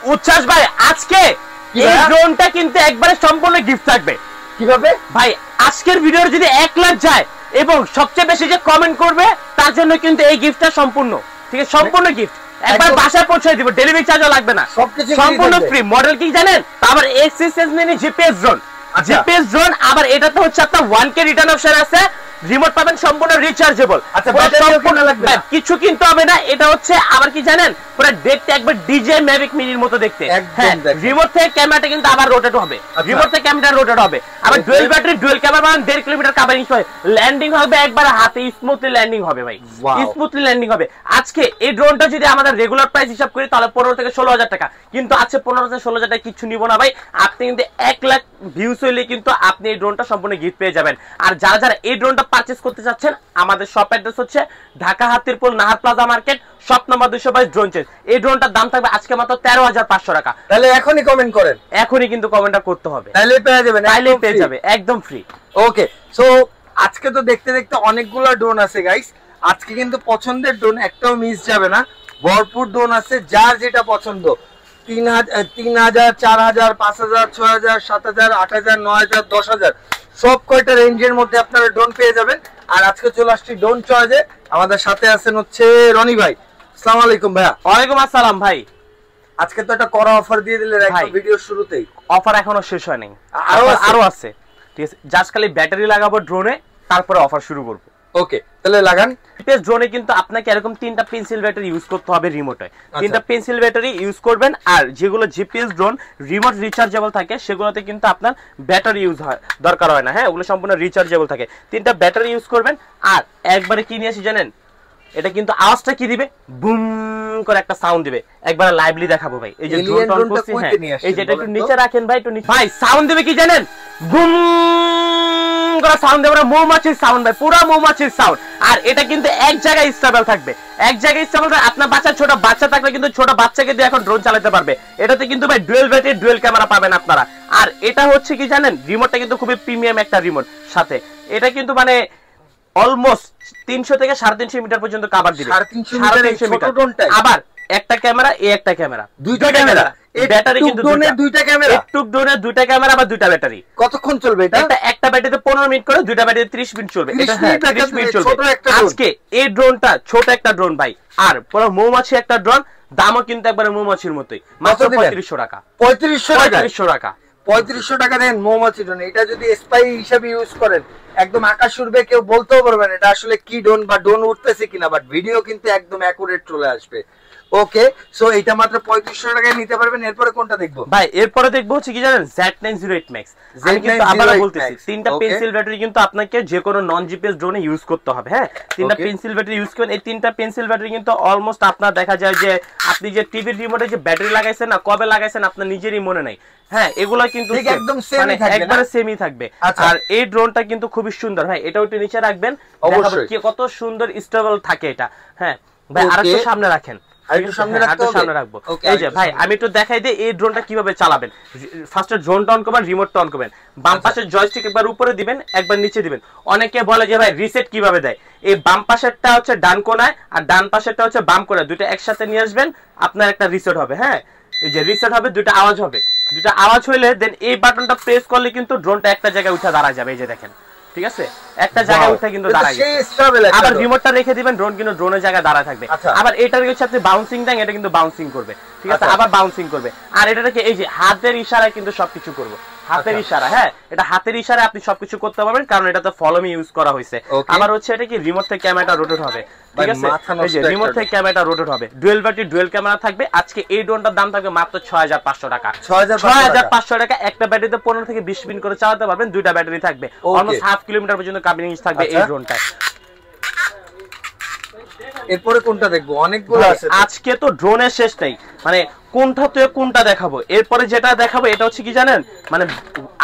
উচ্ছ্বাস ভাই আজকে এই ড্রোনটা কিন্তু একবারে সম্পূর্ণ গিফট থাকবে। কিভাবে ভাই আজকের ভিডিওর যদি 1 লাখ যায় এবং সবচেয়ে বেশি যে কমেন্ট করবে তার জন্য কিন্তু এই গিফটটা সম্পূর্ণ, ঠিক আছে, সম্পূর্ণ গিফট একবার বাসায় পৌঁছে দিব, ডেলিভারি চার্জও লাগবে না, সম্পূর্ণ ফ্রি। মডেল কি জানেন? আবার এক্সিস্টেন্স নেই জিপিএস ড্রোন, জিপিএস ড্রোন। আবার এটাতে হচ্ছে আপনার 1K রিটার্ন অপশন আছে, রিমোট পাবেন সম্পূর্ণ রিচার্জেবল। আচ্ছা ব্যাটারি লাগবে না, কিছু কিনতে হবে না। এটা হচ্ছে আবার কি জানেন, পুরো দেখতে একবার ডিজে ম্যাভিক মিনির মতো দেখতে। হ্যাঁ, রিমোট থেকে ক্যামেরাটা কিন্তু আবার রোটেট হবে, রিমোট থেকে ক্যামেরা রোটেট হবে। আবার ডুয়াল ব্যাটারি ডুয়াল ক্যামেরা মানে 1.5 কিলোমিটার কভারিং হবে, ল্যান্ডিং হবে একবার হাতে স্মুথলি ল্যান্ডিং হবে ভাই, স্মুথলি ল্যান্ডিং হবে। আজকে এই ড্রোনটা যদি আমাদের রেগুলার প্রাইস হিসাব করি তাহলে 15 থেকে 16,000 টাকা, কিন্তু আছে 15 থেকে 16,000 টাকা কিছু নিব না ভাই। আপনি কিন্তু 1 লাখ ভিউজ হইলে কিন্তু আপনি এই ড্রোনটা সম্পূর্ণ গিফট পেয়ে যাবেন। আর যারা যারা এই ড্রোনটা পারচেজ করতে চাচ্ছেন, আমাদের শপ অ্যাড্রেস হচ্ছে Dhaka Hatirpool Nahar plaza market, shop number 222 drone change. এই ড্রোনটার দাম থাকবে আজকে মাত্র 13,500 টাকা। তাহলে এখনই কমেন্ট করেন, এখনই কিন্তু কমেন্টটা করতে হবে, তাহলে পেয়ে যাবেন, তাহলে পেয়ে যাবে একদম ফ্রি। ওকে, সো আজকে তো দেখতে দেখতে অনেকগুলো ড্রোন আছে গাইস। আজকে কিন্তু পছন্দের ড্রোন একটাও মিস যাবে না, ভরপুর ড্রোন আছে। যার যেটা পছন্দ 3,000, 4,000, 5,000, 6,000, 7,000, 8,000, 9,000, 10,000 সব কয়টা রেঞ্জের মধ্যে আপনারা ড্রোন পেয়ে যাবেন। আর আজকে চলে আসছি ড্রোন চয়েজে, আমাদের সাথে আছেন হচ্ছে রনি ভাই। আসসালামু আলাইকুম ভাইয়া। ওয়ালাইকুম আসসালাম ভাই। আজকে তো একটা কড়া অফার দিয়ে দিলেন একদম ভিডিওর শুরুতেই। অফার এখনো শেষ হয় নাই, আরো আছে, ঠিক আছে। জাস্ট খালি ব্যাটারি লাগাবো ড্রোনে, তারপরে অফার শুরু করব। ওকে, তাহলে লাগান। জিপিএস ড্রোনে কিন্তু আপনাকে এরকম 3টা পেন্সিল ব্যাটারি ইউজ করতে হবে রিমোটে, 3টা পেন্সিল ব্যাটারি ইউজ করবেন। আর যেগুলো জিপিএস ড্রোন রিমোট রিচার্জেবল থাকে সেগুলোতে কিন্তু আপনার ব্যাটারি ইউজ হয় দরকার হয় না। হ্যাঁ, ওগুলো সম্পূর্ণ রিচার্জেবল থাকে। 3টা ব্যাটারি ইউজ করবেন। আর একবারে কি নিয়ে আসি জানেন, এটা কিন্তু আওয়াজটা কি দিবে, বুম করে একটা সাউন্ড দিবে। একবার লাইভলি দেখাবো ভাই। এই যে ড্রোনটা অন করছি, হ্যাঁ এই যে এটা একটু নিচে রাখেন ভাই, একটু নিচে। ভাই সাউন্ড দিবে কি জানেন, বুম করে সাউন্ড দেবে, মৌমাছির সাউন্ড ভাই, পুরো মৌমাছির সাউন্ড। আর এটা কিন্তু এক জায়গায় স্টেবল থাকবে, এক জায়গায় স্টেবল থাকবে। আপনার বাচ্চা ছোট বাচ্চা থাকলে কিন্তু ছোট বাচ্চাকে দিয়ে এখন ড্রোন চালাতে পারবে। এটাতে কিন্তু ভাই ডুয়াল ব্যাটারি ডুয়াল ক্যামেরা পাবেন আপনারা। আর এটা হচ্ছে কি জানেন, রিমোটটা কিন্তু খুবই প্রিমিয়াম একটা রিমোট সাথে। এটা কিন্তু মানে অলমোস্ট 300 থেকে 350 মিটার পর্যন্ত কভার দিবে, 350 মিটার। আবার একটা ক্যামেরা, একটা ক্যামেরা, দুইটা ক্যামেরা, ব্যাটারি কিন্তু দুইটা ক্যামেরা, একটু ড্রোনের দুইটা ক্যামেরা বা দুইটা ব্যাটারি। কতক্ষণ চলবে এটা? একটা ব্যাটারিতে 15 মিনিট করে, দুইটা ব্যাটারিতে 30 মিনিট চলবে। এটা 30 মিনিট চলবে। আজকে এই ড্রোনটা ছোট একটা ড্রোন ভাই, আর পুরো মৌমাছি একটা ড্রোন, দামও কিন্তু একবারে মৌমাছির মতোই, মাত্র 3500 টাকা। 3500 টাকা, 3500 টাকা দেন মৌমাছি ড্রোন। এটা যদি স্পাই হিসেবে ইউজ করেন একদম আকাশ উড়বে, কেউ বলতেও পারবে না এটা আসলে কি ড্রোন বা ড্রোন উঠতেছে কিনা, বাট ভিডিও কিন্তু একদম অ্যাকুরেট চলে আসবে। ওকে, সো এটা মাত্র 3500 টাকায় নিতে পারবেন। এরপরে কোনটা দেখবো ভাই? এরপরে দেখবো হচ্ছে কি জানেন, Z908 Max। আমি কিন্তু আবার বলতেছি 3টা পেন্সিল ব্যাটারি কিন্তু আপনাকে যে কোনো নন জিপিএস ড্রোনে ইউজ করতে হবে। হ্যাঁ, 3টা পেন্সিল ব্যাটারি ইউজ করবেন। এই 3টা পেন্সিল ব্যাটারি কিন্তু অলমোস্ট আপনার দেখা যায় যে আপনি যে টিভির রিমোটে যে ব্যাটারি লাগাইছেন না, কবে লাগাইছেন আপনার নিজেরই মনে নাই। হ্যাঁ, এগুলা কিন্তু একদম সেমই থাকবে, একবারে সেমই থাকবে। আর এই ড্রোনটা কিন্তু খুবই সুন্দর ভাই, এটাও একটু নিচে রাখবেন, দেখাবো কি কত সুন্দর স্টেবল থাকে এটা। হ্যাঁ ভাই, আরেকটু সামনে রাখেন, সামনে রাখবো। এই যে ভাই আমি একটু দেখাই দিই এই ড্রোনটা কিভাবে চালাবেন। ফার্স্টে ড্রোনটা অন করবেন, রিমোটটা অন করবেন, বাম পাশের জয়স্টিক একবার উপরে দিবেন, একবার নিচে দিবেন। অনেকে বলে যে ভাই রিসেট কিভাবে দেয়, এই বাম পাশেরটা হচ্ছে ডান কোনায় আর ডান পাশেরটা হচ্ছে বাম কোনায়, দুটো একসাথে নিয়ে আসবেন, আপনার একটা রিসেট হবে। হ্যাঁ, এই যে রিসেট হবে, দুটো আওয়াজ হবে, দুটো আওয়াজ হইলে দেন এই বাটনটা প্রেস করলে কিন্তু ড্রোনটা একটা জায়গায় উঠে দাঁড়া যাবে। এই যে দেখেন, ঠিক আছে, একটা জায়গায় উঠে কিন্তু দাঁড়ায়। আবার রিমোটটা রেখে দিবেন, ড্রোন কিন্তু ড্রোনের জায়গায় দাঁড়ায় থাকবে। আবার এটার হচ্ছে আপনি বাউন্সিং দেন, এটা কিন্তু বাউন্সিং করবে, ঠিক আছে, আবার বাউন্সিং করবে। আর এটাকে এই যে হাতের ইশারায় কিন্তু সবকিছু করবো, হাতের ইশারা। হ্যাঁ, এটা হাতের ইশারায় আপনি সবকিছু করতে পারবেন, কারণ এটাতে ফলো মি ইউজ করা হয়েছে। আবার হচ্ছে এটা কি রিমোট থেকে ক্যামেরাটা রোটেট হবে, ঠিক আছে, এই যে রিমোট থেকে ক্যামেরাটা রোটেট হবে, ডুয়াল ব্যাটারি ডুয়াল ক্যামেরা থাকবে। আজকে এই ড্রোনটার দাম থাকবে মাত্র 6500 টাকা। 6500 টাকা। একটা ব্যাটারিতে 15 থেকে 20 মিনিট করে চালাতে পারবেন, দুইটা ব্যাটারি থাকবে, অলমোস্ট 1/2 কিলোমিটার পর্যন্ত কভারিং থাকবে এই ড্রোনটায়। এরপরে কোনটা দেখবো? অনেকগুলো আছে, আজকে তো ড্রোনের শেষ নাই, মানে কোনটা তো কোনটা দেখাবো। এরপরে যেটা দেখাবো এটা হচ্ছে কি জানেন, মানে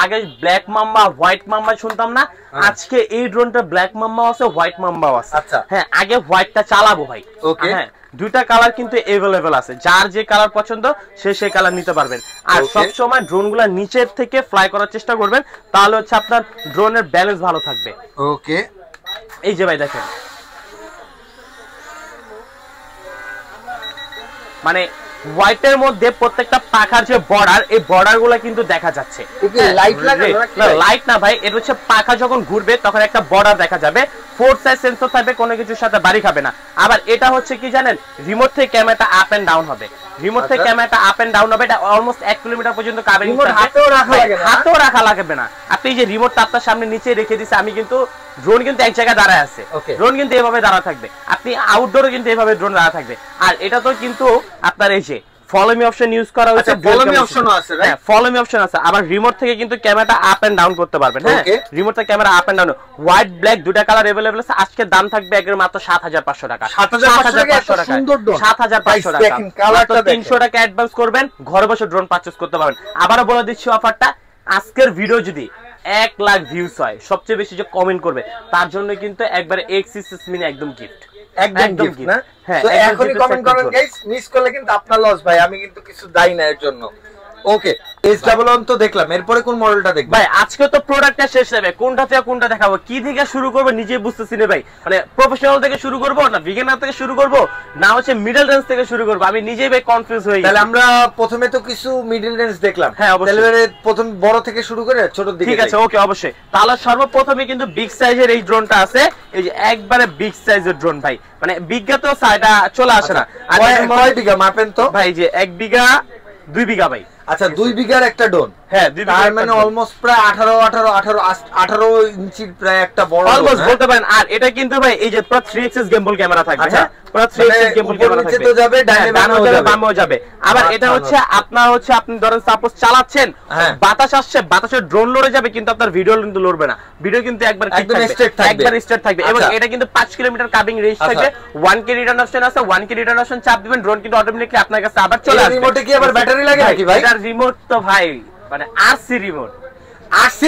আগে ব্ল্যাক মাম্বা হোয়াইট মাম্বা শুনতাম না, আজকে এই ড্রোনটা ব্ল্যাক মাম্বা আছে, হোয়াইট মাম্বাও আছে। হ্যাঁ, আগে হোয়াইটটা চালাবো ভাই। হ্যাঁ, দুইটা কালার কিন্তু अवेलेबल আছে, যার যে কালার পছন্দ সে সেই কালার নিতে পারবেন। আর সব সময় ড্রোনগুলো নিচের থেকে ফ্লাই করার চেষ্টা করবেন, তাহলে হচ্ছে আপনার ড্রোনের ব্যালেন্স ভালো থাকবে। ওকে, এই যে ভাই দেখেন, মানে হোয়াইটের মধ্যে প্রত্যেকটা পাখার যে বর্ডার, এই বর্ডার গুলা কিন্তু দেখা যাচ্ছে। লাইট না ভাই, এটা হচ্ছে পাখা যখন ঘুরবে তখন একটা বর্ডার দেখা যাবে। 4 সাইজ সেন্সর থাকবে, কোনো কিছুর সাথে বাড়ি খাবে না। আবার এটা হচ্ছে কি জানেন, রিমোট থেকে ক্যামেরাটা আপ এন্ড ডাউন হবে। রিমোট থেকে ক্যামেরাটা আপ এন্ড ডাউন হবে। এটা অলমোস্ট 1 কিলোমিটার পর্যন্ত কাভারিং থাকবে, হাতেও রাখা লাগবে না। আপনি যে রিমোটটা আপনার সামনে নিচে রেখে দিয়েছে, আমি কিন্তু ড্রোন কিন্তু এক জায়গায় দাঁড়ায় আছে, ড্রোন কিন্তু এভাবে দাঁড়া থাকবে। আপনি আউটডোরে কিন্তু এভাবে ড্রোন দাঁড়া থাকবে। আর এটা তো কিন্তু আপনার এই যে ফলো মি অপশন ইউজ করা হয়েছে, ফলো মি অপশন আছে, রাইট? ফলো মি অপশন আছে। আবার রিমোট থেকে কিন্তু ক্যামেরাটা আপ এন্ড ডাউন করতে পারবেন। হ্যাঁ, রিমোট থেকে camera up and down, white black দুটো কালার अवेलेबल আছে। আজকে দাম থাকবে একদম মাত্র 7500 টাকা। 7500 টাকা, সুন্দর ড্রোন 7500 টাকা। দেখেন কালারটা 300 টাকা অ্যাডভান্স করবেন, ঘরে বসে ড্রোন পারচেজ করতে পারবেন। আবারো বলে দিচ্ছি অফারটা, আজকের ভিডিও যদি 1 লাখ ভিউজ হয়, সবচেয়ে বেশি যে কমেন্ট করবে তার জন্য কিন্তু একবারে এক্সিস মিনি একদম গিফট, একদম গিফট না। তো এখনই কমেন্ট করেন গাইস, মিস করলে কিন্তু আপনার লস ভাই, আমি কিন্তু কিছু দায়ী না এর জন্য। ওকে, S11 তো দেখলাম, এরপরে কোন মডেলটা দেখব ভাই? আজকে তো প্রোডাক্টটা শেষ হবে, কোনটা থেকে কোনটা দেখাবো, কি থেকে শুরু করব নিজে বুঝতেছি না ভাই। মানে প্রফেশনাল থেকে শুরু করব না বিগিনার থেকে শুরু করব না হচ্ছে মিডল রেঞ্জ থেকে শুরু করব, আমি নিজেই ভাই কনফিউজ হয়ে গেছি। তাহলে আমরা প্রথমে তো কিছু মিডল রেঞ্জ দেখলাম, হ্যাঁ অবশ্যই। তাহলে প্রথম বড় থেকে শুরু করে ছোট দিকে, ঠিক আছে ওকে অবশ্যই। তাহলে সর্বপ্রথমে কিন্তু বিগ সাইজের এই ড্রোনটা আছে, এই যে একবারে বিগ সাইজের ড্রোন ভাই, মানে বিঘা তো এটা চলে আসে না। আর কয় বিঘা মাপেন তো ভাই? যে 1 বিঘা 2 বিঘা ভাই। আচ্ছা, 2 বিঘার একটা ড্রোন, হ্যাঁ 2 বিঘা, তার মানে অলমোস্ট প্রায় 18 ইঞ্চির প্রায় একটা বড় অলমোস্ট বলতে পারেন। আর এটা কিন্তু ভাই এই যে পুরো 3 এক্সিস গিম্বল ক্যামেরা থাকবে। হ্যাঁ, পুরো 3 এক্সিস গিম্বল ক্যামেরা থাকবে, তো যাবে ডাইনে বামেও যাবে। আবার এটা হচ্ছে আপনার হচ্ছে আপনি ধরেন সাপোজ চালাচ্ছেন, বাতাস আসছে, বাতাসে ড্রোন লড়ে যাবে কিন্তু আপনার ভিডিও কিন্তু লড়বে না, ভিডিও কিন্তু একবার একদম স্ট্রেট থাকবে, একবার স্ট্রেট থাকবে। এবং এটা কিন্তু 5 কিলোমিটার কাবিং রেঞ্জ থাকবে। 1K রিটার্ন অপশন আছে, 1K রিটার্ন অপশন চাপ দিবেন, ড্রোন কিন্তু অটোমেটিক্যালি আপনার কাছে আবার চলে আসবে। রিমোটে কি আবার ব্যাটারি লাগে নাকি ভাই? এটার রিমোট তো ভাই মানে আরসি রিমোট, আরসি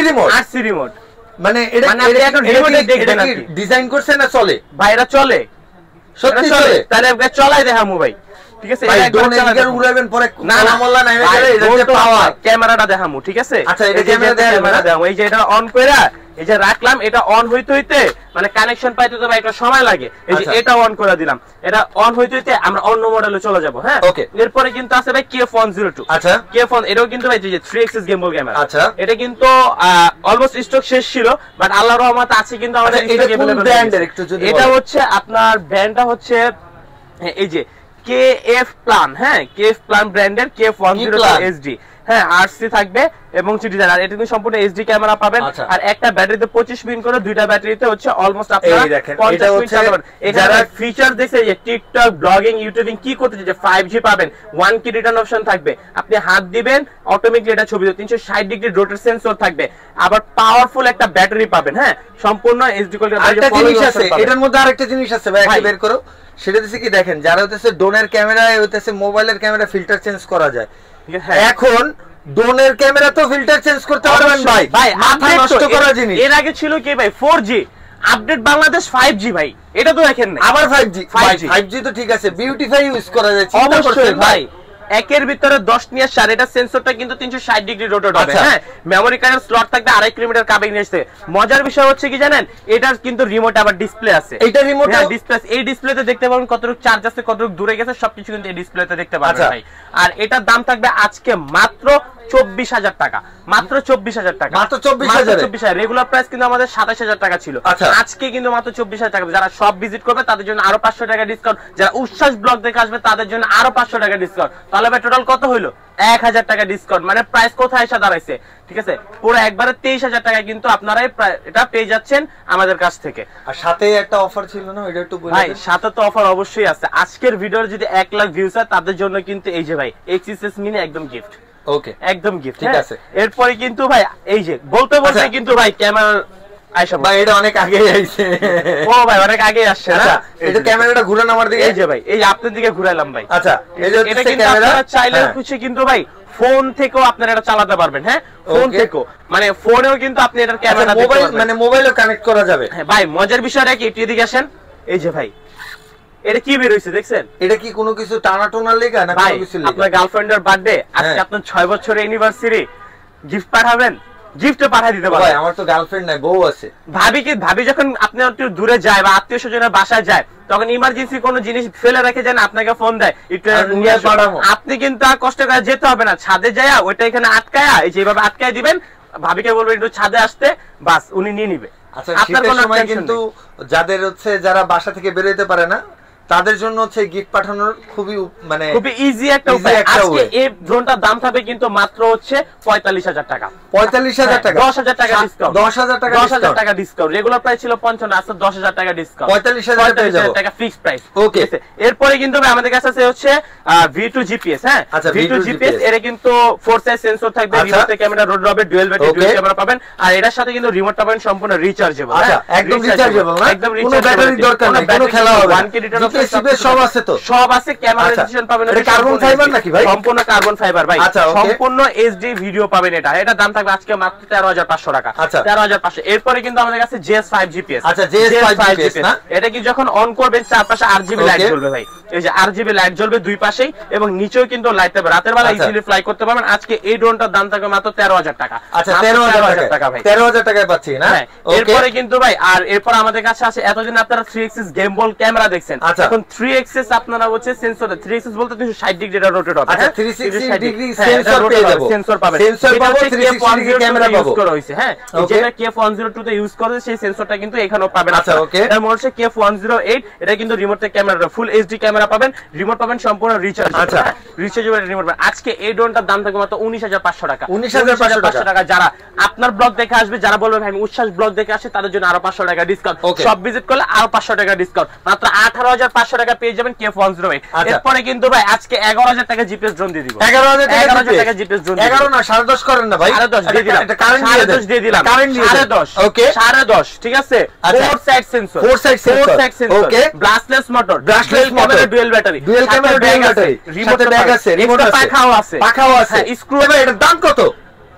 রিমোট মানে এটা এখন রিমোটে দেখবেন আপনি ডিজাইন করছে না চলে ভাই? এটা চলে, সত্যি চলে? তাহলে আপনি চলাই দেখামু ভাই, ঠিক আছে? ভাই ড্রোন এদিকে উড়াবেন পরে মোল্লা নাই গেলে এটা যে পাওয়ার ক্যামেরাটা দেখামু, ঠিক আছে? আচ্ছা, এটা ক্যামেরা দেখামু। এই যে এটা অন কইরা এই যে রাখলাম, এটা অন হইতে হইতে মানে কানেকশন পাইতে তো ভাই একটা সময় লাগে। এই যে এটা অন করে দিলাম, এটা অন হইতে হইতে আমরা অন্য মডেলে চলে যাব। হ্যাঁ, ওকে। এরপরে কিন্তু আছে ভাই K-Phone 02। আচ্ছা, K-Phone এটাও কিন্তু ভাই যে 3 এক্সিস গিম্বল ক্যামেরা। আচ্ছা, এটা কিন্তু অলমোস্ট স্টক শেষ ছিল, বাট আল্লাহর রহমত আছে কিন্তু আমাদের স্টক अवेलेबल। এটা হচ্ছে আপনার ব্র্যান্ডটা হচ্ছে এই যে KF Plan। হ্যাঁ, KF Plan ব্র্যান্ডের K-Phone 02 HD। হ্যাঁ, আরসি থাকবে এবং সিটিজেন। আর এটা কিন্তু সম্পূর্ণ এইচডি ক্যামেরা পাবেন। আর একটা ব্যাটারিতে 25 মিনিট করে, দুইটা ব্যাটারিতে হচ্ছে অলমোস্ট আপনারা 50 মিনিট চালাবেন। যারা ফিচার দেখছে যে টিকটক, ব্লগিং, ইউটিউবিং কি করতে চাইছে, 5G পাবেন, 1K রিটার্ন অপশন থাকবে, আপনি হাত দিবেন অটোমেটিক্যালি এটা ছবি 360 ডিগ্রি রোটেট সেন্সর থাকবে, আবার পাওয়ারফুল একটা ব্যাটারি পাবেন। হ্যাঁ, সম্পূর্ণ এইচডি কোয়ালিটি। আরেকটা জিনিস আছে এটার মধ্যে, আরেকটা জিনিস আছে ভাই, একটু বের করো। সেটা দিছে কি দেখেন, যারা হতেছে ড্রোনের ক্যামেরা, হতেছে মোবাইলের ক্যামেরা ফিল্টার চেঞ্জ করা যায়, এখন ড্রোনের ক্যামেরা তো ফিল্টার চেঞ্জ করতে পারবেন ভাই। ভাই মাথা নষ্ট করা জিনিস। এর আগে ছিল কি ভাই 4G, আপডেট বাংলাদেশ 5G ভাই, এটা তো দেখেন না। আবার 5G তো ঠিক আছে, বিউটিফাই ইউজ করা যায়, অবশ্যই ভাই। একের ভিতরে 10 নিয়ে 4, এটা সেন্সরটা কিন্তু 360 ডিগ্রি রোটেট হবে। হ্যাঁ, মেমরি কার্ডের স্লট থাকবে 2.5 কিলোমিটার কাবিং রেঞ্জ থেকে। মজার বিষয় হচ্ছে কি জানেন, এটার কিন্তু রিমোট আবার ডিসপ্লে আছে। এটা রিমোট ডিসপ্লে, এই ডিসপ্লেতে দেখতে পাবেন কতটুকু চার্জ আছে, কতটুকু দূরে গেছে, সবকিছু কিন্তু এই ডিসপ্লেতে দেখতে পাবেন ভাই। আর এটার দাম থাকবে আজকে মাত্র 24,000 টাকা, মাত্র 24,000 টাকা, মাত্র 24,000। রেগুলার প্রাইস কিন্তু আমাদের 27,000 টাকা ছিল, আজকে কিন্তু মাত্র 24,000 টাকা। যারা সব ভিজিট করবে তাদের জন্য আরো 500 টাকা ডিসকাউন্ট, যারা উচ্ছ্বাস ব্লগ দেখে আসবে তাদের জন্য আরো 500 টাকা ডিসকাউন্ট। তাহলে ভাই টোটাল কত হইলো? 1000 টাকা ডিসকাউন্ট। মানে প্রাইস কোথায় এসে দাঁড়াইছে, ঠিক আছে? পুরো একবারে 23,000 টাকা কিন্তু আপনারা এটা পেয়ে যাচ্ছেন আমাদের কাছ থেকে। আর সাথে একটা অফার ছিল না, ওইটা একটু বলে। ভাই সাথে তো অফার অবশ্যই আছে। আজকের ভিডিওর যদি 1 লাখ ভিউজ হয় তাদের জন্য কিন্তু এই যে ভাই এক্সিস মিনি একদম গিফট। ওকে, একদম গিফট, ঠিক আছে। এরপরে কিন্তু ভাই এই যে বলতে বলতে কিন্তু ভাই ক্যামেরা আইসা ভাই, এটা অনেক আগে আইছে। ও ভাই অনেক আগে আসছে না। এই যে ক্যামেরাটা ঘুরান আমার দিকে, এই যে ভাই এই আপনার দিকে ঘুরাইলাম ভাই। আচ্ছা, এই যে এটা কিন্তু আপনারা চাইলে কিছু কিন্তু ভাই ফোন থেকেও আপনারা এটা চালাতে পারবেন। হ্যাঁ, ফোন থেকেও, মানে ফোনেও কিন্তু আপনি এটার ক্যামেরা মোবাইল, মানে মোবাইলও কানেক্ট করা যাবে। হ্যাঁ ভাই, মজার বিষয়টা কি, একটু এদিকে আসেন। এই যে ভাই এটা কি বের হইছে দেখছেন? এটা কি কোনো কিছু টানা টোনার লেখা না কোনো কিছু লেখা? আপনার গার্লফ্রেন্ডের বার্থডে, আজকে আপনার 6 বছরের অ্যানিভার্সারি, গিফট পাঠাবেন, গিফটে পাঠিয়ে দিতে পারবেন। ভাই আমার তো গার্লফ্রেন্ড নাই, বউ আছে। ভাবি যখন আপনি একটু দূরে যায় বা আত্মীয় স্বজনের বাসায় যায়, তখন ইমার্জেন্সি কোনো জিনিস ফেলে রেখে যান, আপনাকে ফোন দেয় একটু নিয়ে পাঠাবো, আপনি কিন্তু আর কষ্ট করে যেতে হবে না, ছাদে যায় ওইটা এখানে আটকায়া এই যেভাবে আটকায় দিবেন, ভাবিকে বলবেন একটু ছাদে আসতে, বাস উনি নিয়ে নিবে। আচ্ছা শীতের সময় কিন্তু যাদের হচ্ছে যারা বাসা থেকে বের হতে পারে না তাদের জন্য হচ্ছে গিফট পাঠানোর খুবই ইজি একটা উপায়। আজকে এই ড্রোনটার দাম থাকবে কিন্তু মাত্র হচ্ছে 45,000 টাকা। 45,000 টাকা, 10,000 টাকা ডিসকাউন্ট, 10,000 টাকা ডিসকাউন্ট। রেগুলার প্রাইস ছিল 55, আজকে 10,000 টাকা ডিসকাউন্ট, 45,000 টাকা ফিক্সড প্রাইস। ওকে, এরপরে কিন্তু আমাদের কাছে আছে হচ্ছে V2 GPS। হ্যাঁ, V2 GPS এর কিন্তু 4 সাইজ সেন্সর থাকবে, রিমোট ক্যামেরা, রোড রবে, ডুয়াল ব্যাটারি, ডুয়াল ক্যামেরা পাবেন, আর এটার সাথে কিন্তু রিমোটটা পাবেন সম্পূর্ণ রিচার্জেবল। আচ্ছা একদম রিচার্জেবল না, একদম কোনো ব্যাটারি দরকার নেই, কোনো খেলা হবে 1K রিটার্ন সব আছে, তো সব আছে। ক্যামেরা রেজোলিউশন পাবেন, এটা কার্বন ফাইবার নাকি ভাই? সম্পূর্ণ কার্বন ফাইবার ভাই, সম্পূর্ণ এইচডি ভিডিও পাবেন। এটা দাম থাকবে আজকে মাত্র 13,500 টাকা। 13,500। এরপরে কিন্তু আমাদের কাছে JS5 GPS। আচ্ছা JS5 GPS না, এটা কি যখন অন করবেন চারপাশে RGB লাইট জ্বলবে ভাই, এই যে RGB লাইট জ্বলবে দুই পাশেই, এবং নিচেও কিন্তু লাইট হবে, রাতের বেলা ইজিলি ফ্লাই করতে পারবেন। আজকে এই ড্রোনটার দাম থাকবে মাত্র 13,000 টাকা। আচ্ছা 13,000 টাকা ভাই, 13,000 টাকায় পাচ্ছি না। এরপরে কিন্তু ভাই এরপর আমাদের কাছে আছে, এতদিন আপনারা 3 axis গেম বল ক্যামেরা দেখছেন, এখন 3 axis আপনারা হচ্ছে সেন্সর, 3 axis বলতে 360 ডিগ্রি রোটেট হবে। আচ্ছা 360 ডিগ্রি সেন্সর পেয়ে যাব, সেন্সর পাবেন, সেন্সর পাবো, 360 ডিগ্রি ক্যামেরা পাবো। ইউজ করা হইছে। হ্যাঁ, যেটা KF102 তে ইউজ করে সেই সেন্সরটা কিন্তু এখানেও পাবেন। আচ্ছা ওকে, এর মডেল হচ্ছে KF108। এটা কিন্তু রিমোটের ক্যামেরা, ফুল এইচডি ক্যামেরা পাবেন, রিমোট পাবেন সম্পূর্ণ রিচার্জ। আচ্ছা রিচার্জেবল রিমোট পাবেন। আজকে এই ড্রোনটার দাম থাকবে মাত্র 19,500 টাকা। 19,500 টাকা। যারা আপনার ব্লগ দেখে আসবে, যারা বলবে ভাই আমি উচ্ছ্বাস ব্লগ দেখে আসে, তাদের জন্য আরো 500 টাকা ডিসকাউন্ট। সব ভিজিট করলে আরো 500 টাকা ডিসকাউন্ট, মাত্র 18,500 টাকা পেয়ে যাবেন KF108। এরপরে কিন্তু ভাই আজকে 11,000 টাকা জিপিএস ড্রোন দিয়ে দিব। 11,000 টাকা জিপিএস ড্রোন। 11 না 10.5 করেন না ভাই, 10.5 দিয়ে দিলাম, এটা কারেন্ট দিয়ে দিলাম, 10.5 ওকে 10.5 ঠিক আছে। 4 side sensor, 4 side sensor okay, brushless motor, brushless motor, dual battery, dual camera, dual battery, remote bag আছে, রিমোট আছে, পাখাও আছে। স্ক্রু এর দাম কত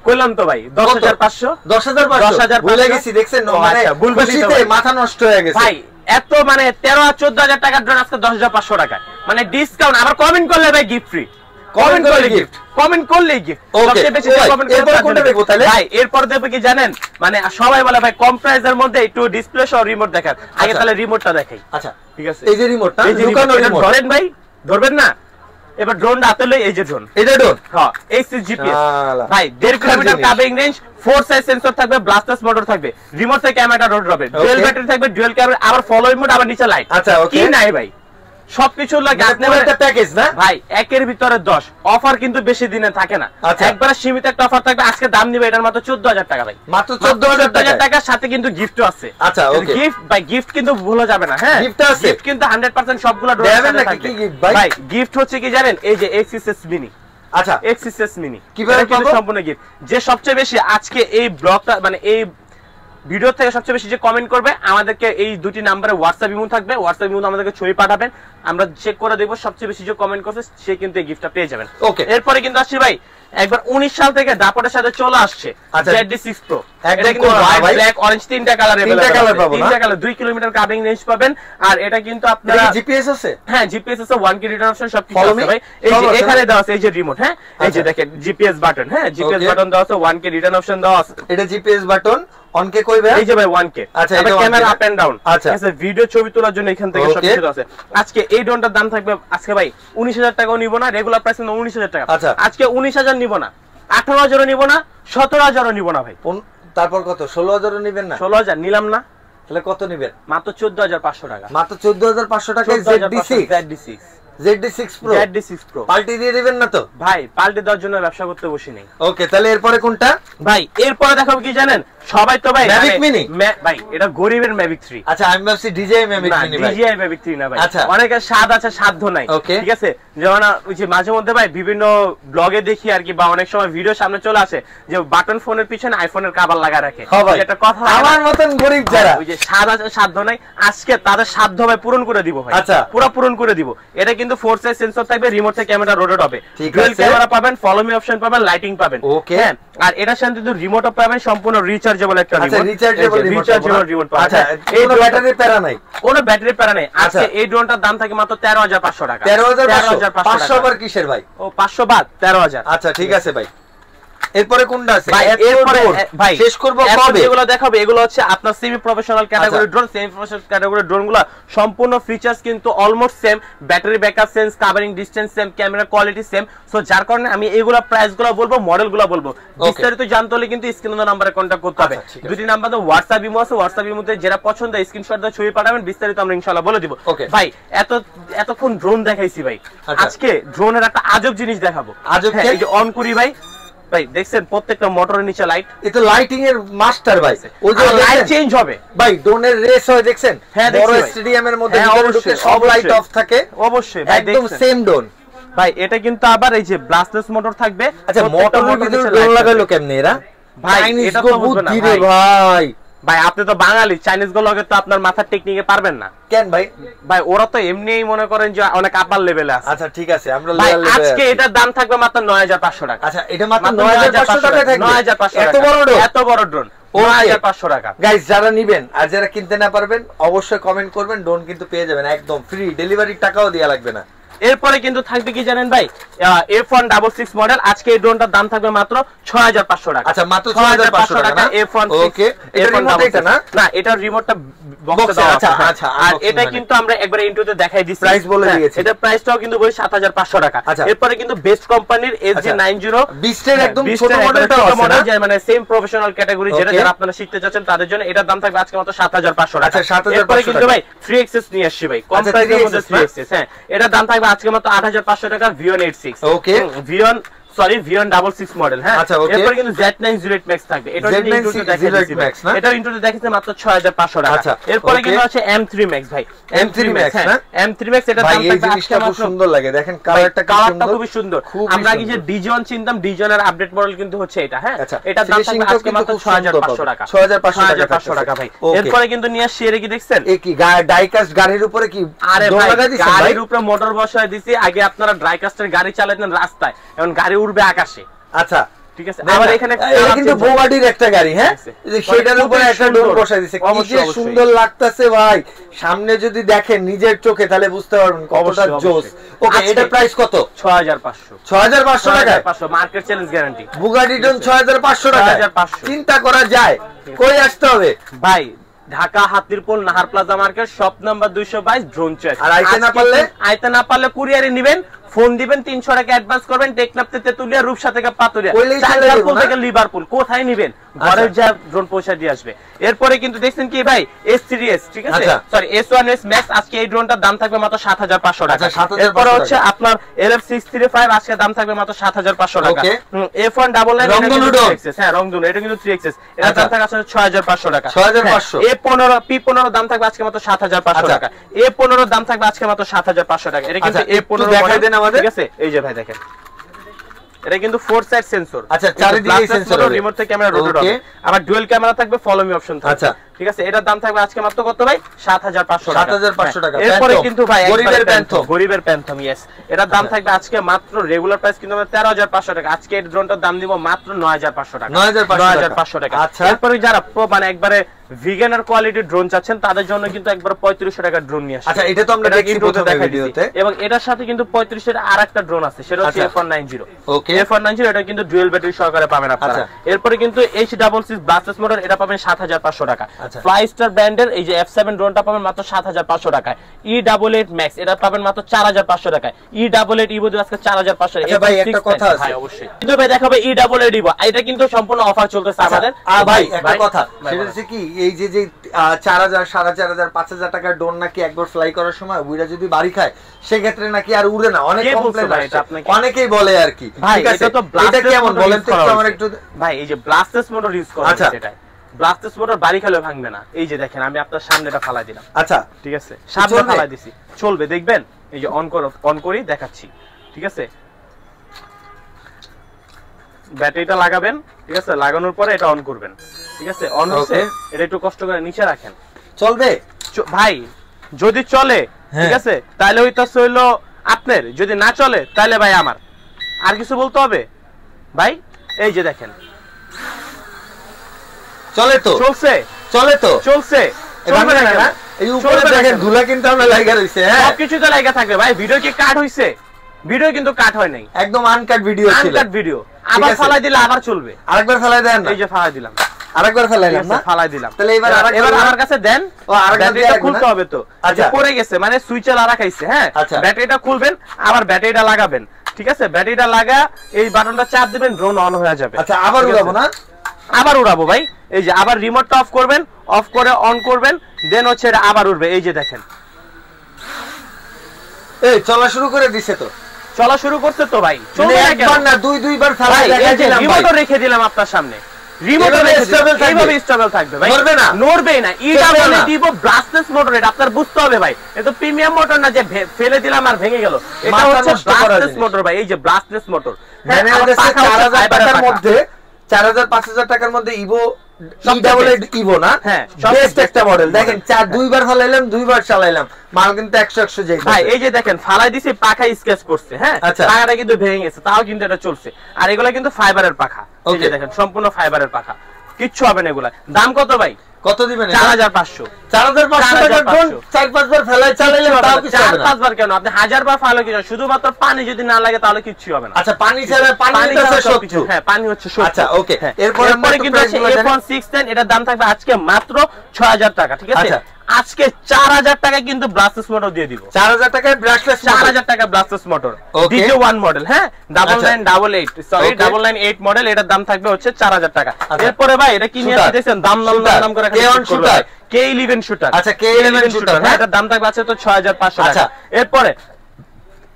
কইলাম তো ভাই? 10,500। 10,500 ভুলে গেছি, দেখছেন মানে খুশিতে মাথা নষ্ট হয়ে গেছে ভাই। এত মানে 13-14,000 টাকার ড্রোন আজকে 10,500 টাকা, মানে ডিসকাউন্ট। আবার কমেন্ট করলে ভাই গিফট ফ্রি, কমেন্ট করলে গিফট, কমেন্ট করলেই গিফট। সবচেয়ে বেশি কমেন্ট এরপর কোনটা দেখব তাহলে ভাই? এরপর দেখব কি জানেন, মানে সবাই বলে ভাই কম প্রাইসের মধ্যে একটু ডিসপ্লে সহ রিমোট দেখান, আগে তাহলে রিমোটটা দেখাই। আচ্ছা ঠিক আছে, এই যে রিমোটটা লুকানো রিমোট ধরেন ভাই, ধরবেন না? এবার ড্রোনটা হাতে লই, এই যে ড্রোন, এটা ড্রোন, হ্যাঁ ACS GPS ভাই, 1.5 kilometre covering range, 4 size sensor থাকবে, ব্লাস্টলেস মোটর থাকবে, রিমোট থেকে ক্যামেরা রোড হবে, ডুয়াল ব্যাটারি থাকবে, ডুয়াল ক্যামেরা, আবার ফলো মোড, আবার নিচে লাইট। আচ্ছা ওকে, কি নাই ভাই, সবকিছু লাগে। আপনি একটা প্যাকেজ না ভাই, একের ভিতরে 10। অফার কিন্তু বেশি দিনে থাকে না, একবারে সীমিত একটা অফার থাকবে। আজকে দাম নিবে এটার মাত্র 14,000 টাকা ভাই, মাত্র 14,000 টাকার সাথে কিন্তু গিফটও আছে। আচ্ছা ওকে, গিফট ভাই, গিফট কিন্তু ভুলা যাবে না। হ্যাঁ গিফট আছে, গিফট কিন্তু 100% সবগুলা দেবেন নাকি? কি গিফট ভাই? গিফট হচ্ছে কি জানেন, এই যে XSS মিনি। আচ্ছা XSS মিনি কিভাবে পাবো? সম্পূর্ণ গিফট। যে সবচেয়ে বেশি আজকে এই ব্লগটা মানে এই ভিডিও থেকে সবচেয়ে বেশি যে কমেন্ট করবে, আমাদেরকে এই দুটি নম্বরে হোয়াটসঅ্যাপ ইমো থাকবে, হোয়াটসঅ্যাপ ইমো আমাদেরকে ছবি পাঠাবেন, আমরা চেক করে দেব। সবচেয়ে বেশি যে কমেন্ট করছে সে কিন্তু এই গিফটটা পেয়ে যাবেন। ওকে, এরপরে কিন্তু আসছি ভাই, একবার 19 সাল থেকে দাপটের সাথে চলে আসছে ZD6 Pro। এটা কিন্তু হোয়াইট, ব্ল্যাক, অরেঞ্জ তিনটা কালার अवेलेबल, তিনটা কালার, 2 কিলোমিটার কাভিং রেঞ্জ পাবেন। আর এটা কিন্তু আপনারা জিপিএস আছে, হ্যাঁ জিপিএস আছে, 1K রিটার্ন অপশন সব কিছু আছে ভাই। এই যে এখানে দেওয়া আছে, এই যে রিমোট, হ্যাঁ এই যে দেখেন জিপিএস বাটন, হ্যাঁ জিপিএস বাটন দেওয়া আছে, 1K রিটার্ন অপশন দেওয়া আছে। এটা জিপিএস বাটন অনকে কইবে, এই যে ভাই 1K। আচ্ছা, এটা ক্যামেরা আপ এন্ড ডাউন, আচ্ছা ঠিক আছে, ভিডিও ছবি তোলার জন্য এখান থেকে সব কিছু আছে। আজকে এই ড্রোনটার দাম থাকবে আজকে ভাই 19,000 টাকাও নিব না, রেগুলার প্রাইস 19,000 টাকা। আজকে 19,000 নিব না, 18,000 নিব না, 17,000 নিব না ভাই। তারপর কত? 16,000 নিবেন না? 16,000 নিলাম না, তাহলে কত নিবেন? মাত্র 14,500 টাকা। মাত্র 14,500 টাকায় ZD6 Pro পাল্টি দিয়ে দিবেন না তো ভাই? পাল্টি দেওয়ার জন্য ব্যবসা করতে বসি নাই। ওকে, তাহলে এরপরে কোনটা ভাই? এরপরে দেখাবো কি জানেন, সবাই তো ভাই ম্যাভিক মিনি ভাই, এটা গরিবের ম্যাভিক 3। আচ্ছা আমি ভাবছি DJI ম্যাভিক মিনি ভাই। DJI ম্যাভিক 3 না ভাই, আচ্ছা অনেকের স্বাদ আছে সাধ্য নাই, ঠিক আছে। যেমন ওই যে মাঝে মধ্যে ভাই বিভিন্ন ব্লগে দেখি আর কি, বা অনেক সময় ভিডিও সামনে চলে আসে যে বাটন ফোনের পিছনে আইফোনের কভার লাগা রাখে। এটা কথা, আমার মতন গরিব যারা, ওই যে স্বাদ আছে সাধ্য নাই, আজকে তাদের সাধ্য ভাই পূরণ করে দিব ভাই। আচ্ছা পুরো পূরণ করে দিব। এটা কিন্তু 4 সাইজ সেন্সর থাকবে, রিমোট থেকে ক্যামেরা রোটেট হবে, ডুয়াল ক্যামেরা পাবেন, ফলো মি অপশন পাবেন, লাইটিং পাবেন। ওকে, আর এটার সাথে কিন্তু রিমোটও পাবেন, সম্পূর্ণ রিচার্জেবল একটা রিমোট। রিচার্জেবল রিমোট পাবেন। আচ্ছা এই ব্যাটারি প্যারা নাই, কোনো ব্যাটারি প্যারা নাই। আজকে এই ড্রোনটার দাম থাকে মাত্র 13,500 টাকা। 13,500 আবার কিসের ভাই? ও 500 বাদ 13,000। আচ্ছা ঠিক আছে ভাই, এরপরে কোনটা আছে ভাই? এরপরে ভাই শেষ করব কবে? এগুলো দেখাবে, এগুলো হচ্ছে আপনার semi professional category drone. Semi professional category ড্রোনগুলো সম্পূর্ণ ফিচার্স কিন্তু almost same, battery backup same, covering distance same, camera quality same. So যার কারণে আমি এগুলো প্রাইসগুলো বলবো, মডেলগুলো বলবো। বিস্তারিত জানতে হলে কিন্তু স্ক্রিনে নম্বরে কন্টাক্ট করতে হবে। দুটি নাম্বার তো হোয়াটসঅ্যাপ ইমো আছে, হোয়াটসঅ্যাপ ইমোতে যেটা পছন্দ স্ক্রিনশট দিয়ে ছবি পাঠাবেন, বিস্তারিত আমরা ইনশাআল্লাহ বলে দিব। ভাই এতক্ষণ ড্রোন দেখাইছি ভাই, আজকে ড্রোনের একটা আজব জিনিস দেখাবো। আজব এই যে অন করি ভাই, ভাই দেখছেন প্রত্যেকটা মোটরের নিচে লাইট, এটা লাইটিং এর মাস্টার ভাই। ওই যে লাইট চেঞ্জ হবে ভাই, ড্রোনের রেস হয় দেখছেন, বড় স্টেডিয়ামের মধ্যে সব লাইট অফ থাকে। অবশ্যই ভাই, একদম সেম ড্রোন ভাই। এটা কিন্তু আবার এই যে ব্লাস্টলেস মোটর থাকবে। আচ্ছা, মোটরের ভিতরে ড্রোন লাগালো কেমনে এরা ভাই? এটা তো বুঝবেন না ভাই। ভাই আপনি তো বাঙালি, চাইনিজ গুলো তো আপনার মাথার টেকনিকে পারবেন না কেন ভাই? ভাই ওরা তো এমনিই মনে করেন যে অনেক আপার লেভেলে আছে। আচ্ছা ঠিক আছে, আমরা আজকে এটার দাম থাকবে মাত্র 9500 টাকা। আচ্ছা, এটা মাত্র 9500 টাকা থাকবে? 9500 এত বড় ড্রোন? এত বড় ড্রোন 9500 টাকা। গাইস, যারা নেবেন আর যারা কিনতে না পারবেন অবশ্যই কমেন্ট করবেন, ড্রোন কিন্তু পেয়ে যাবেন একদম ফ্রি, ডেলিভারির টাকাও দেয়া লাগবে না। এরপরে কিন্তু থাকবে কি জানেন ভাই, F166 মডেল। আজকে এই ড্রোনটার দাম থাকবে মাত্র 6500 টাকা। আচ্ছা, মাত্র 6500 টাকা F166। ওকে, এটা রিমোট এটা না? না, এটা রিমোটটা বক্সে দাও। আচ্ছা, আর এটা কিন্তু আমরা একবারে ইন্ট্রোতে দেখাই দিছি, প্রাইস বলে দিয়েছি। এটা প্রাইসটাও কিন্তু বলি 7500 টাকা। এরপরে কিন্তু বেস্ট কোম্পানির SG90 বিস্টের একদম ছোট মডেলটা আছে না, মানে সেম প্রফেশনাল ক্যাটাগরি, যেটা যারা আপনারা শিখতে যাচ্ছেন তাদের জন্য এটার দাম থাকবে আজকে মাত্র 7500 টাকা। আচ্ছা, 7500 এরপরে কিন্তু ভাই 3XS নিয়ে আসছি ভাই, কম প্রাইসের মধ্যে 3XS। হ্যাঁ, এটার দাম থাকবে আজকে মাত্র 8500 টাকা। Vion 86 ওকে, Vion 66 মডেল। হ্যাঁ, আচ্ছা ওকে। এরপর কিন্তু Z908 Max থাকবে, এটা ইন্ট্রোতে দেখাইছি Max না, এটা ইন্ট্রোতে দেখাইছে মাত্র 6500 টাকা। আচ্ছা, এরপর কিন্তু আছে M3 Max ভাই, M3 Max না, M3 Max এটা দাম থাকবে আজকে খুব সুন্দর লাগে, দেখেন কালারটা খুবই সুন্দর। আমরা কি যে ডিজন চিনতাম, ডিজনের আপডেট মডেল কিন্তু হচ্ছে এটা। হ্যাঁ, আচ্ছা, এটা দাম থাকবে আজকে মাত্র 6500 টাকা। 6500 টাকা ভাই। এরপর কিন্তু নিয়ে আসছি, এর কি দেখছেন, এই কি ডাইকাস্ট গাড়ির উপরে কি ডোর লাগা দিছেন? গাড়ির উপরে মোটর বসায় দিছি। আগে আপনারা ড্রাইকাস্টের গাড়ি চালাতেন রাস্তায়, এখন গাড়ি উড়বে আকাশে। আচ্ছা ঠিক আছে, আবার এখানে এটা কিন্তু বোগাডির একটা গাড়ি। হ্যাঁ, সেটার উপরে একটা ডোর বসায় দিয়েছে, কি যে সুন্দর লাগতেছে ভাই। সামনে যদি দেখেন নিজের চোখে তাহলে বুঝতে পারবেন কতটা জোস। ওকে, এটা প্রাইস কত? 6500 6500 টাকা, মার্কেট চ্যালেঞ্জ গ্যারান্টি। বুগাডি ডন 6500 টাকা। চিন্তা করা যায়, কই আসতে হবে ভাই? Dhaka Hatirpool Nahar plaza market, shop number 222, drone choice. আর আইতে না পারলে কুরিয়ারে নেবেন, ফোন দিবেন, 300 টাকা অ্যাডভান্স করবেন। টেকনাফ থেকে তেতুলিয়া, রূপসা থেকে পাতুরিয়া, চাঁদপুর থেকে লিভারপুল, কোথায় নেবেন ঘরের যা ড্রোন পৌঁছে দিয়ে আসবে। এরপরে কিন্তু দেখছেন কি ভাই, S3S, ঠিক আছে, সরি S1S Max, আজকে এই ড্রোনটার দাম থাকবে মাত্র 7500 টাকা। এরপর হচ্ছে আপনার LF635, আজকে দাম থাকবে মাত্র 7500 টাকা। F199 হ্যাঁ রংধনু, এটা কিন্তু 3XS, এটা দাম থাকবে আজকে 6500 টাকা। 6500। P15 দাম থাকবে আজকে মাত্র 7500 টাকা। A15 দাম থাকবে আজকে মাত্র 7500 টাকা। এটা কিন্তু A15 দেখাই দেন আমাদের, ঠিক আছে? এই যে ভাই দেখেন, এটা কিন্তু 4 সাইড সেন্সর। আচ্ছা, চারিদিকে সেন্সর, রিমোট থেকে ক্যামেরা রোটেট হবে। আবার ডুয়াল ক্যামেরা থাকবে, ফলো মি অপশন থাকবে। আচ্ছা, ঠিক আছে, এটার দাম থাকবে আজকে মাত্র কত ভাই? 7500 টাকা। 7500 টাকা। এরপরে কিন্তু ভাই গরিবের প্যান্থম, ইয়েস, এটার দাম থাকবে আজকে মাত্র, রেগুলার প্রাইস কিন্তু আমরা 13500 টাকা, আজকে এই ড্রোনটার দাম দিব মাত্র 9500 টাকা। 9500 টাকা। আচ্ছা, এরপরে যারা মানে একবারে ভিগানার কোয়ালিটির ড্রোন চাচ্ছেন তাদের জন্য কিন্তু একবার 3500 টাকা ড্রোন নিয়ে আসে। আচ্ছা, এটা তো আমরা দেখছি প্রথমে ভিডিওতে। এবং এটার সাথে কিন্তু 3500 এর আরেকটা ড্রোন আছে, সেটা হচ্ছে F190। ওকে, F190 এটা কিন্তু ডুয়াল ব্যাটারি সহকারে পাবেন আপনারা। এরপরে কিন্তু H66 ব্লাস্টার্স মডেল, এটা পাবেন 7500 টাকা। ফ্লাই স্টার ব্র্যান্ডের এই যে F7 ড্রোনটা পাবেন মাত্র 7500 টাকায়। E88 Max, এটা পাবেন মাত্র 4500 টাকায়। E88 Evo আজকে 4500। আচ্ছা ভাই, একটা কথা আছে, ভাই অবশ্যই কিন্তু ভাই দেখাবে E88 Evo, এটা কিন্তু সম্পূর্ণ অফার চলতেছে আমাদের। ভাই একটা কথা, সেটা হচ্ছে কি, এই যে 4000 4500 5000 টাকার ড্রোন নাকি একবার ফ্লাই করার সময় উইরা যদি বাড়ি খায়, সেক্ষেত্রে নাকি আর উড়ে না, অনেক কমপ্লেইন আসে, অনেকেই বলে আর কি। ঠিক আছে, এটা কেমন বলেন তো আমার একটু ভাই? এই যে ব্লাস্টার্স মোটর ইউজ করা হচ্ছে, সেটা ব্লাস্টার্স মোটর বাড়ি খেলে ভাঙবে না। এই যে দেখেন, আমি আপনার সামনেটা ফালাই দিলাম। আচ্ছা, ঠিক আছে, সামনে ফালাই দিছি, চলবে, দেখবেন। এই যে অন করি দেখাচ্ছি, ঠিক আছে? ব্যাটারিটা লাগাবেন, ঠিক আছে, লাগানোর পরে এটা অন করবেন, ঠিক আছে? অন হচ্ছে, এটা একটু কষ্ট করে নিচে রাখেন, চলবে ভাই। যদি চলে, ঠিক আছে, তাহলে ওইটাছে হইলো আপনার, যদি না চলে তাহলে ভাই আমার। আর কিছু বলতে হবে ভাই? এই যে দেখেন, চলে তো, চলছে, চলছে। এই উপরে দেখেন ধুলা কিন্তু আমরা লাগা রইছে। হ্যাঁ, সবকিছু তো লাগা থাকবে ভাই। ভিডিও কি কাট হইছে? ভিডিও কিন্তু কাট হয় নাই, একদম আনকাট ভিডিও ছিল, আনকাট ভিডিও। আবার ফালাই দিলে আবার চলবে। আরেকবার ফালাই দেন, এই যে ফালাই দিলাম, আরেকবার ফালাইলাম না, ফালাই দিলাম। তাহলে এবার আমার কাছে দেন। ও ব্যাটারিটা খুলতে হবে তো, আচ্ছা পড়ে গেছে মানে সুইচে লাগা খাইছে। হ্যাঁ ব্যাটারিটা খুলবেন, আবার ব্যাটারিটা লাগাবেন, ঠিক আছে? ব্যাটারিটা লাগা এই বাটনটা চাপ দিবেন, ড্রোন অন হয়ে যাবে। আচ্ছা আবার উড়াবো না? আবার উড়াবো ভাই। এই যে আবার রিমোটটা অফ করবেন, অফ করে অন করবেন, দেন হচ্ছে এটা আবার উড়বে। এই যে দেখেন, এই চলা শুরু করে দিছে তো, চলা শুরু করছে তো ভাই। চলবে না কেন? একবার না দুইবার ফালাই দেখাই দিলাম ভাই। রিমোটও রেখে দিলাম আপনার সামনে, রিমোটও রেখে দিলাম, এইভাবে স্টেবল থাকবে ভাই, নড়বে না, নড়বেই না। এটা বলে দিব ব্রাসলেস মোটর, এটা আপনার বুঝতে হবে ভাই। এটা প্রিমিয়াম মোটর না যে ফেলে দিলাম আর ভেঙে গেল, এটা হচ্ছে ব্রাসলেস মোটর ভাই। এই যে ব্রাসলেস মোটর, মানে 4000 টাকার মধ্যে 4000-5000 টাকার মধ্যে ইভো ইভো না, হ্যাঁ বেস্ট একটা মডেল। দেখেন দুইবার ফালাইলাম, দুইবার চালাইলাম, মাল কিন্তু 100 যাই ভাই। এই যে দেখেন ফালাই দিছি, পাখা স্কেচ করছে, হ্যাঁ পাখাটা কিন্তু ভেঙে গেছে, তাও কিন্তু এটা চলছে। আর এগুলা কিন্তু ফাইবারের পাখা, এই যে দেখেন সম্পূর্ণ ফাইবারের পাখা, কিচ্ছু হবে না এগুলা। দাম কত ভাই? কত দিবেন? 4500 টাকা ড্রোন 4-5 বার ফেলাই চালাইলে তাও কিছু হবে না। 4-5 বার কেন, আপনি 1000 বার ফালালে কিছু, শুধুমাত্র পানি যদি না লাগে তাহলে কিচ্ছু হবে না। আচ্ছা পানি ছাড়া, পানি হচ্ছে শত্রু। হ্যাঁ পানি হচ্ছে শত্রু। আচ্ছা ওকে, এরপরে কিন্তু আছে iPhone 610, এটার দাম থাকবে আজকে মাত্র 6000 টাকা, ঠিক আছে? আজকে 4000 টাকা কিন্তু ব্রাসলেস মোটর দিয়ে দিব। 4000 টাকায় ব্রাসলেস, 4000 টাকা ব্রাসলেস মোটর, DJ1 মডেল, হ্যাঁ 9988 সরি 998 মডেল। এটার দাম থাকবে হচ্ছে 4000 টাকা। এরপরে ভাই এটা কি নিয়ে আসছেন? দাম করে K11 শুটার। আচ্ছা K11 শুটার, হ্যাঁ এটার দাম থাকবে আছে তো 6500 টাকা। এরপরে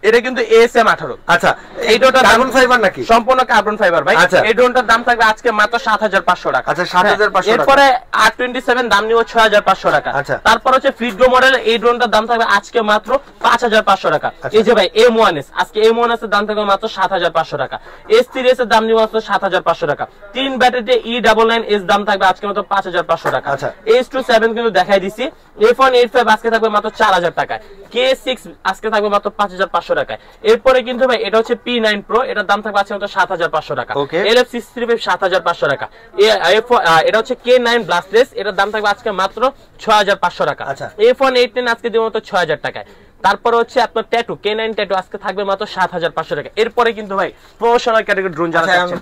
এটা কিন্তু ASM 18। আচ্ছা এই ড্রোনটার কার্বন ফাইবার নাকি? সম্পূর্ণ কার্বন ফাইবার ভাই। এই ড্রোনটার দাম থাকবে আজকে মাত্র 7500 টাকা। আচ্ছা 7500 টাকা। এরপরে R27 দাম নিও 6500 টাকা। তারপর হচ্ছে ফ্রিডগো মডেল, এই ড্রোনটার দাম থাকবে আজকে মাত্র 5500 টাকা। এই যে ভাই M1S, আজকে M1S এর দাম থাকবে মাত্র 7500 টাকা। S3S এর দাম নিও মাত্র 7500 টাকা। 3 ব্যাটারিতে E99S দাম থাকবে আজকে মাত্র 5500 টাকা। S27 কিন্তু দেখাই দিছি। iPhone 85 আজকে থাকবে মাত্র 4000 টাকায়। K6 আজকে থাকবে মাত্র 5500 টাকায়। এরপরে কিন্তু ভাই এটা হচ্ছে P9 Pro, এটার দাম থাকবে আজকে মাত্র 7500 টাকা। LF63 7500 টাকা। এটা হচ্ছে K9 ব্লাস্টলেস, এটার দাম থাকবে আজকে মাত্র 6500 টাকা। iPhone 810 আজকে দিব মাত্র 6000 টাকায়। তারপরে হচ্ছে আপনার ট্যাটু K9 ট্যাটু আজকে থাকবে মাত্র 7500 টাকা। এরপরে কিন্তু ভাই প্রফেশনাল ক্যাটাগরি ড্রোন যারা চাচ্ছেন,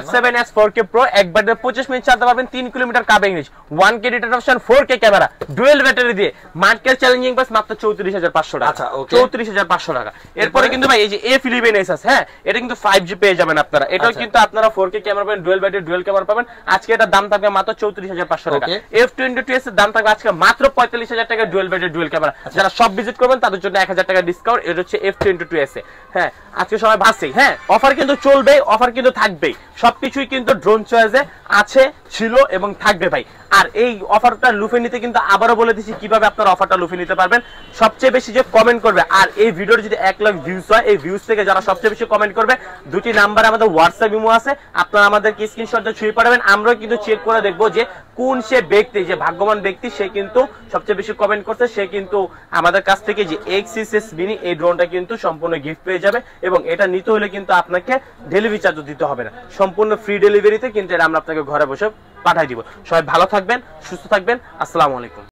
F7S 4K Pro একবারে 25 মিনিট চালাতে পারবেন, 3 kilometre covering range, 1K detector option, 4K camera, dual battery দিয়ে মার্কেট চ্যালেঞ্জিং প্রাইস মাত্র 34500 টাকা। আচ্ছা 34500 টাকা। এরপরে কিন্তু ভাই এই যে F11S আছে, হ্যাঁ এটা কিন্তু 5G পেয়ে যাবেন আপনারা। এটাও কিন্তু আপনারা 4K ক্যামেরা পাবেন, ডুয়াল ব্যাটারি ডুয়াল ক্যামেরা পাবেন। আজকে এটার দাম থাকবে মাত্র 34500 টাকা। F22S এর দাম থাকবে আজকে মাত্র 45000 টাকা, ডুয়াল ব্যাটারি ডুয়াল ক্যামেরা। যারা সব ভিজিট করবেন তাদের জন্য 1000 টাকা ডিসকাউন্ট। এটা হচ্ছে F22S এ। হ্যাঁ আজকে সবাই ভাবছেই, হ্যাঁ অফার কিন্তু চলবে, অফার কিন্তু থাকবেই, সবকিছুই কিন্তু ড্রোন চয়েসে আছে, ছিল এবং থাকবে ভাই। আর এই অফারটা লুফে নিতে কিন্তু আবারও বলে দিচ্ছি কিভাবে আপনারা অফারটা লুফে নিতে পারবেন। সবচেয়ে বেশি যে কমেন্ট করবে, আর এই ভিডিওর যদি 1 লাখ ভিউজ হয়, এই ভিউজ থেকে যারা সবচেয়ে বেশি কমেন্ট করবে, দুটি নাম্বার আমাদের হোয়াটসঅ্যাপ ইমো আছে, আপনারা আমাদেরকে স্ক্রিনশটটা ছুঁয়ে পাঠাবেন। আমরাও কিন্তু চেক করে দেখবো যে কোন সে ব্যক্তি, যে ভাগ্যবান ব্যক্তি, সে কিন্তু সবচেয়ে বেশি কমেন্ট করছে, সে কিন্তু আমাদের কাছ থেকে যে X6S Mini এই ড্রোনটা কিন্তু সম্পূর্ণ গিফট পেয়ে যাবে। এবং এটা নিতে হলে কিন্তু আপনাকে ডেলিভারি চার্জও দিতে হবে না, সম্পূর্ণ ফ্রি ডেলিভারিতে কিন্তু এটা আমরা আপনাকে ঘরে বসে পাঠাই দিব। সবাই ভালো থাকবেন, সুস্থ থাকবেন। আসসালামু আলাইকুম।